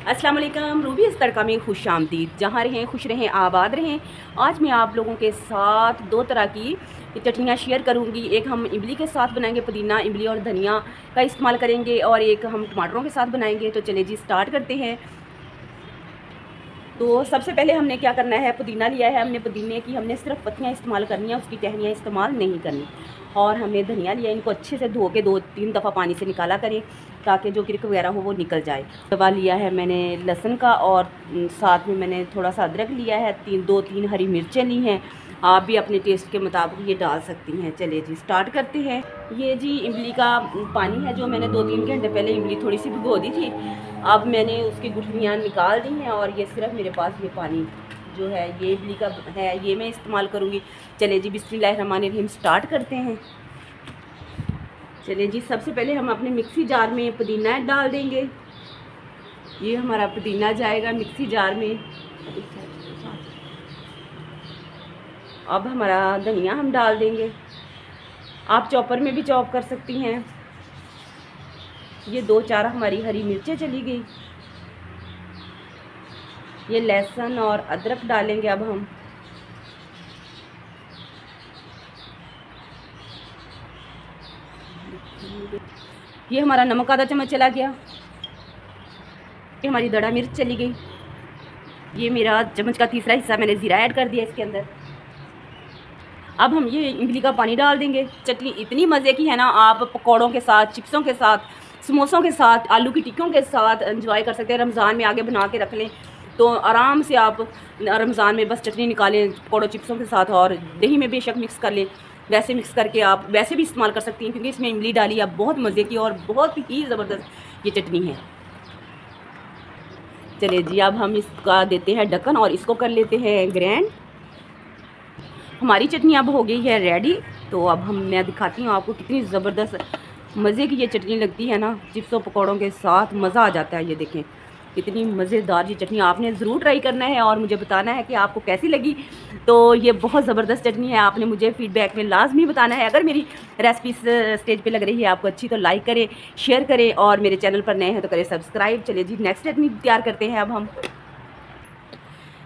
अस्सलाम वालेकुम। रूबी इस तड़का में खुश आमदीद। जहाँ रहें खुश रहें आबाद रहें। आज मैं आप लोगों के साथ दो तरह की चटनियाँ शेयर करूँगी। एक हम इमली के साथ बनाएंगे, पुदीना इमली और धनिया का इस्तेमाल करेंगे, और एक हम टमाटरों के साथ बनाएंगे। तो चले जी स्टार्ट करते हैं। तो सबसे पहले हमने क्या करना है, पुदीना लिया है हमने। पुदीने की हमने सिर्फ पत्तियाँ इस्तेमाल करनी है, उसकी टहनियाँ इस्तेमाल नहीं करनी। और हमने धनिया लिया, इनको अच्छे से धो के 2-3 दफ़ा पानी से निकाला करें ताकि जो किरक वगैरह हो वो निकल जाए। दवा लिया है मैंने लहसुन का, और साथ में मैंने थोड़ा सा अदरक लिया है। 2-3 हरी मिर्चें ली हैं। आप भी अपने टेस्ट के मुताबिक ये डाल सकती हैं। चलिए जी स्टार्ट करते हैं। ये जी इमली का पानी है जो मैंने 2-3 घंटे पहले इमली थोड़ी सी भिगो दी थी। अब मैंने उसकी गुठलियाँ निकाल दी हैं, और ये सिर्फ मेरे पास ये पानी जो है ये इमली का है, ये मैं इस्तेमाल करूँगी। चलिए जी बिस्मिल्लाहिर्रहमानिर्रहीम स्टार्ट करते हैं। चलिए जी सबसे पहले हम अपने मिक्सी जार में पुदीना डाल देंगे। ये हमारा पुदीना जाएगा मिक्सी जार में। अब हमारा धनिया हम डाल देंगे। आप चॉपर में भी चॉप कर सकती हैं। ये 2-4 हमारी हरी मिर्चें चली गई। ये लहसुन और अदरक डालेंगे अब हम। ये हमारा नमक आधा चम्मच चला गया। ये हमारी दड़ा मिर्च चली गई। ये मेरा चम्मच का तीसरा हिस्सा मैंने ज़ीरा ऐड कर दिया इसके अंदर। अब हम ये इमली का पानी डाल देंगे। चटनी इतनी मज़े की है ना, आप पकौड़ों के साथ, चिप्सों के साथ, समोसों के साथ, आलू की टिक्कियों के साथ एंजॉय कर सकते हैं। रमज़ान में आगे बना के रख लें तो आराम से आप रमज़ान में बस चटनी निकालें पकौड़ों चिप्सों के साथ, और दही में बेशक मिक्स कर लें। वैसे मिक्स करके आप वैसे भी इस्तेमाल कर सकती हैं, क्योंकि इसमें इमली डाली है। बहुत मज़े की और बहुत ही ज़बरदस्त ये चटनी है। चलिए जी अब हम इसका देते हैं ढक्कन और इसको कर लेते हैं ग्रैंड। हमारी चटनी अब हो गई है रेडी। तो अब मैं दिखाती हूँ आपको कितनी ज़बरदस्त मज़े की ये चटनी लगती है ना, चिप्सों पकौड़ों के साथ मज़ा आ जाता है। ये देखें कितनी मज़ेदार ये चटनी, आपने ज़रूर ट्राई करना है और मुझे बताना है कि आपको कैसी लगी। तो ये बहुत ज़बरदस्त चटनी है, आपने मुझे फ़ीडबैक में लाजमी बताना है। अगर मेरी रेसिपी स्टेज पे लग रही है आपको अच्छी, तो लाइक करें, शेयर करें, और मेरे चैनल पर नए हैं तो करें सब्सक्राइब। चलिए जी नेक्स्ट चटनी तैयार करते हैं अब हम।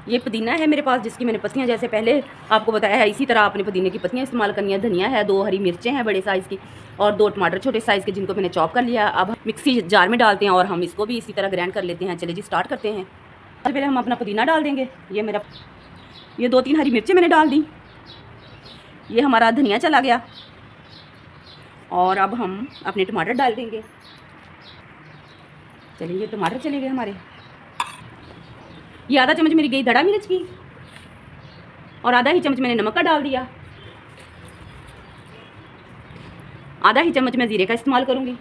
ये पुदीना है मेरे पास, जिसकी मैंने पत्तियां जैसे पहले आपको बताया है, इसी तरह आपने पुदीने की पत्तियां इस्तेमाल करनी है। धनिया है, 2 हरी मिर्चें हैं बड़े साइज़ की, और 2 टमाटर छोटे साइज़ के जिनको मैंने चॉप कर लिया। अब मिक्सी जार में डालते हैं और हम इसको भी इसी तरह ग्राइंड कर लेते हैं। चलिए जी स्टार्ट करते हैं। सबसे पहले हम अपना पुदीना डाल देंगे। ये 2-3 हरी मिर्चें मैंने डाल दी। ये हमारा धनिया चला गया, और अब हम अपने टमाटर डाल देंगे। चलिए ये टमाटर चले गए हमारे। ये आधा चम्मच मेरी गई दड़ा मिर्च की, और आधा ही चम्मच मैंने नमक का डाल दिया। आधा ही चम्मच मैं ज़ीरे का इस्तेमाल करूँगी।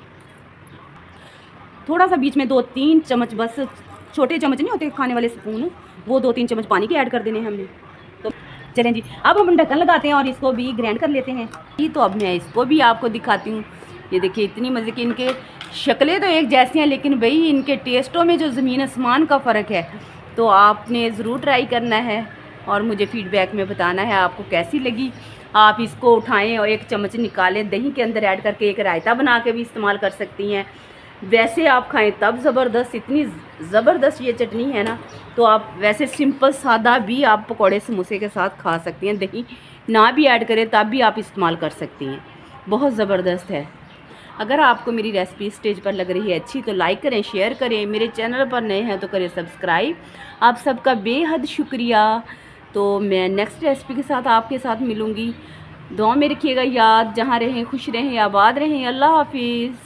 थोड़ा सा बीच में 2-3 चम्मच, बस छोटे चम्मच नहीं होते खाने वाले स्पून, वो 2-3 चम्मच पानी के ऐड कर देने हैं हमने। तो चलें जी अब हम ढक्कन लगाते हैं और इसको भी ग्राइंड कर लेते हैं। तो अब मैं इसको भी आपको दिखाती हूँ। ये देखिए इतनी मज़े की, इनके शक्लें तो एक जैसी हैं, लेकिन भाई इनके टेस्टों में जो ज़मीन आसमान का फ़र्क है। तो आपने ज़रूर ट्राई करना है और मुझे फ़ीडबैक में बताना है आपको कैसी लगी। आप इसको उठाएं और 1 चम्मच निकालें, दही के अंदर ऐड करके एक रायता बना के भी इस्तेमाल कर सकती हैं। वैसे आप खाएं तब ज़बरदस्त, इतनी ज़बरदस्त ये चटनी है ना। तो आप वैसे सिंपल सादा भी आप पकौड़े समोसे के साथ खा सकती हैं, दही ना भी ऐड करें तब भी आप इस्तेमाल कर सकती हैं। बहुत ज़बरदस्त है। अगर आपको मेरी रेसिपी स्टेज पर लग रही है अच्छी, तो लाइक करें, शेयर करें, मेरे चैनल पर नए हैं तो करें सब्सक्राइब। आप सबका बेहद शुक्रिया। तो मैं नेक्स्ट रेसिपी के साथ आपके साथ मिलूँगी। दुआ में रखिएगा याद। जहाँ रहें खुश रहें आबाद रहें। अल्लाह हाफिज़।